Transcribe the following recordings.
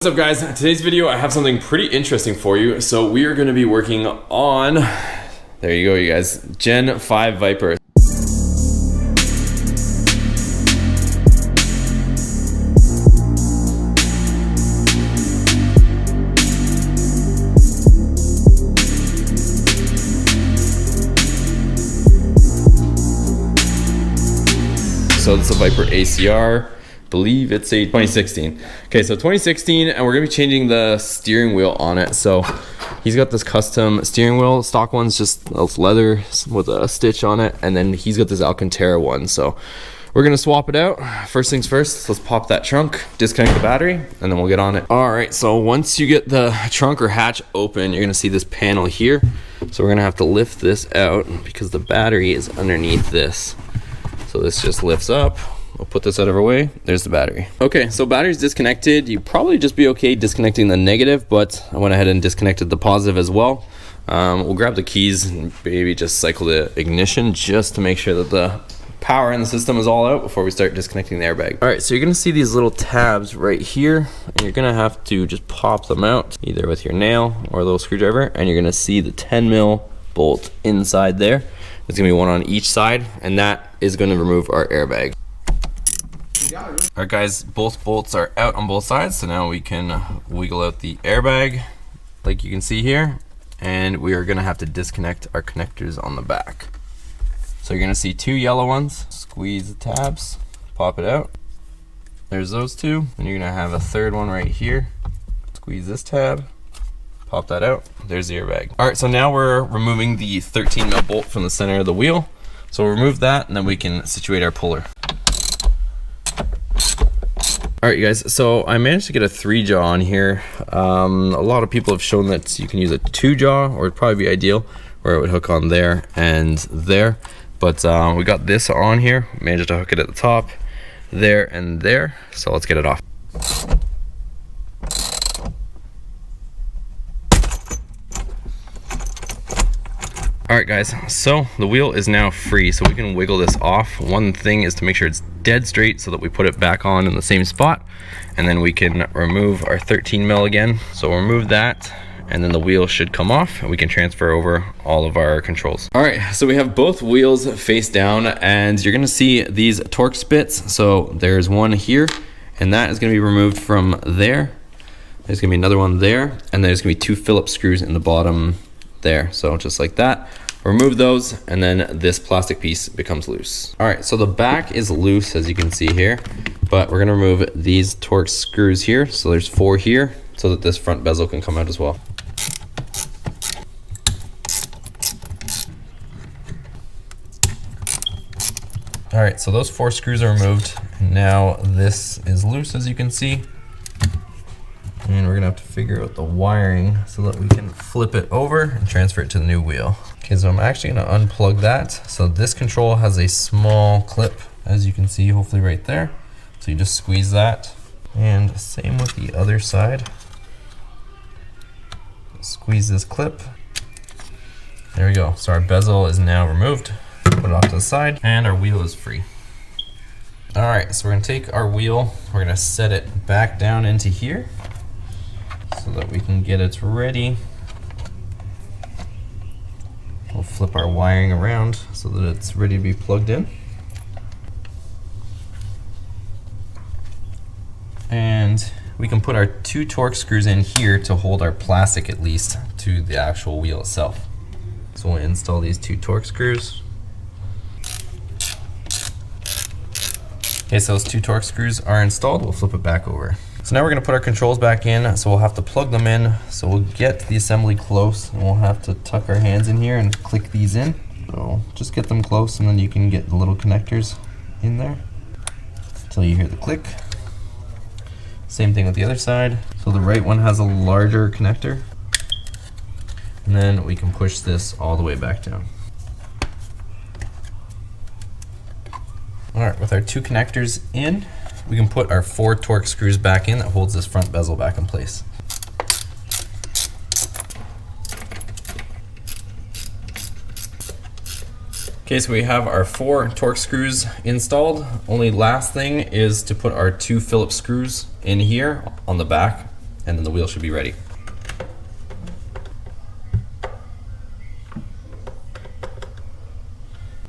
What's up guys? Today's video I have something pretty interesting for you. So we are going to be working on, there you go you guys, Gen 5 Viper. So this is a Viper ACR. Believe it's a 2016. Okay, so 2016, and we're gonna be changing the steering wheel on it. So he's got this custom steering wheel. Stock one's just leather with a stitch on it, and then he's got this Alcantara one. So we're gonna swap it out. First things first, let's pop that trunk, disconnect the battery, and then we'll get on it. All right, so once you get the trunk or hatch open, you're gonna see this panel here. So we're gonna have to lift this out because the battery is underneath this. So this just lifts up. We'll put this out of our way. There's the battery. Okay, so battery's disconnected. You'd probably just be okay disconnecting the negative, but I went ahead and disconnected the positive as well. We'll grab the keys and maybe just cycle the ignition just to make sure that the power in the system is all out before we start disconnecting the airbag. All right, so you're gonna see these little tabs right here, and you're gonna have to just pop them out either with your nail or a little screwdriver, and you're gonna see the 10 mil bolt inside there. There's gonna be one on each side, and that is gonna remove our airbag. Alright guys, both bolts are out on both sides, so now we can wiggle out the airbag like you can see here, and we are going to have to disconnect our connectors on the back. So you're going to see two yellow ones. Squeeze the tabs, pop it out. There's those two, and you're going to have a third one right here. Squeeze this tab, pop that out. There's the airbag. Alright, so now we're removing the 13 mil bolt from the center of the wheel. So we'll remove that, and then we can situate our puller. All right, you guys, so I managed to get a 3-jaw on here. A lot of people have shown that you can use a 2-jaw, or it'd probably be ideal, where it would hook on there and there. But we got this on here, managed to hook it at the top, there and there. So let's get it off. All right guys, so the wheel is now free, so we can wiggle this off. One thing is to make sure it's dead straight so that we put it back on in the same spot, and then we can remove our 13 mil again. So we'll remove that, and then the wheel should come off, and we can transfer over all of our controls. All right, so we have both wheels face down, and you're gonna see these Torx bits. So there's one here, and that is gonna be removed from there. There's gonna be another one there, and there's gonna be two Phillips screws in the bottom there. So just like that, remove those, and then this plastic piece becomes loose. All right, so the back is loose as you can see here, but we're gonna remove these Torx screws here. So there's 4 here, so that this front bezel can come out as well. All right, so those 4 screws are removed. Now this is loose as you can see. And we're gonna have to figure out the wiring so that we can flip it over and transfer it to the new wheel. Okay, so I'm actually gonna unplug that. So this control has a small clip, as you can see, hopefully right there. So you just squeeze that. And same with the other side. Squeeze this clip. There we go. So our bezel is now removed. Put it off to the side, and our wheel is free. All right, so we're gonna take our wheel, we're gonna set it back down into here, so that we can get it ready. We'll flip our wiring around so that it's ready to be plugged in. And we can put our 2 Torx screws in here to hold our plastic at least to the actual wheel itself. So we'll install these 2 Torx screws. Okay, so those 2 Torx screws are installed. We'll flip it back over. So now we're gonna put our controls back in, so we'll have to plug them in. So we'll get the assembly close, and we'll have to tuck our hands in here and click these in. So just get them close, and then you can get the little connectors in there until you hear the click. Same thing with the other side. So the right one has a larger connector, and then we can push this all the way back down. All right, with our 2 connectors in, we can put our 4 Torx screws back in that holds this front bezel back in place. Okay, so we have our 4 Torx screws installed. Only last thing is to put our 2 Phillips screws in here on the back and then the wheel should be ready.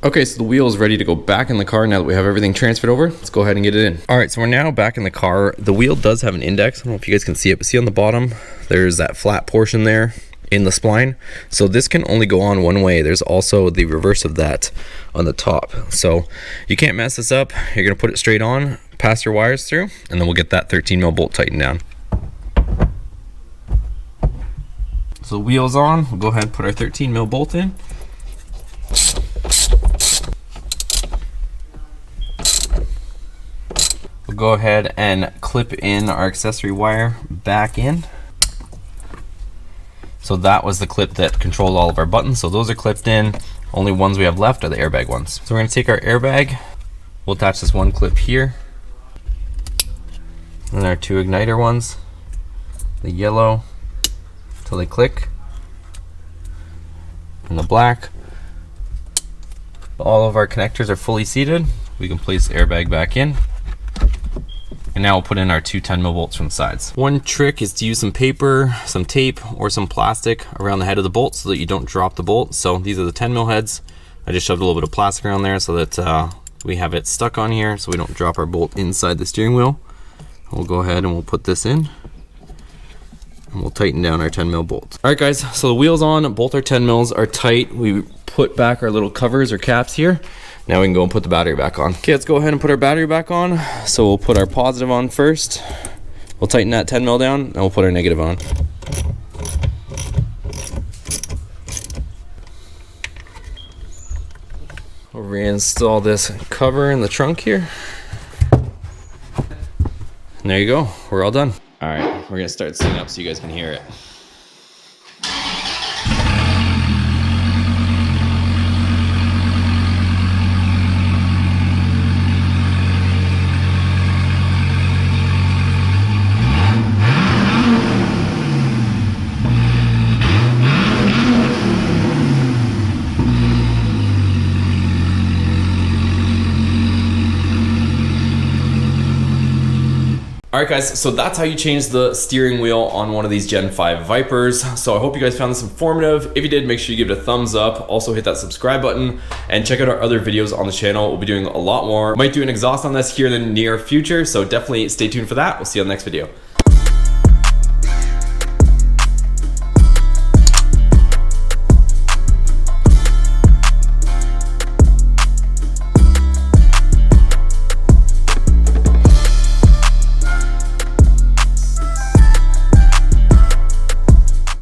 Okay, so the wheel is ready to go back in the car now that we have everything transferred over. Let's go ahead and get it in. All right, so we're now back in the car. The wheel does have an index. I don't know if you guys can see it, but see on the bottom, there's that flat portion there in the spline. So this can only go on one way. There's also the reverse of that on the top. So you can't mess this up. You're gonna put it straight on, pass your wires through, and then we'll get that 13 mil bolt tightened down. So the wheel's on. We'll go ahead and put our 13 mil bolt in. We'll go ahead and clip in our accessory wire back in. So that was the clip that controlled all of our buttons. So those are clipped in. Only ones we have left are the airbag ones. So we're gonna take our airbag. We'll attach this one clip here. And our two igniter ones. The yellow till they click. And the black. All of our connectors are fully seated. We can place the airbag back in. And now we'll put in our two 10 mil bolts from the sides. One trick is to use some paper, some tape, or some plastic around the head of the bolt so that you don't drop the bolt. So these are the 10 mil heads. I just shoved a little bit of plastic around there so that we have it stuck on here so we don't drop our bolt inside the steering wheel. We'll go ahead and we'll put this in. And we'll tighten down our 10 mil bolts. All right guys, so the wheel's on, both our 10 mils are tight. We put back our little covers or caps here. Now we can go and put the battery back on. Okay, let's go ahead and put our battery back on. So we'll put our positive on first. We'll tighten that 10 mil down, and we'll put our negative on. We'll reinstall this cover in the trunk here. And there you go, we're all done. All right, we're gonna start setting up so you guys can hear it. All right guys, so that's how you change the steering wheel on one of these Gen 5 Vipers. So I hope you guys found this informative. If you did, make sure you give it a thumbs up. Also hit that subscribe button and check out our other videos on the channel. We'll be doing a lot more. Might do an exhaust on this here in the near future, so definitely stay tuned for that. We'll see you on the next video.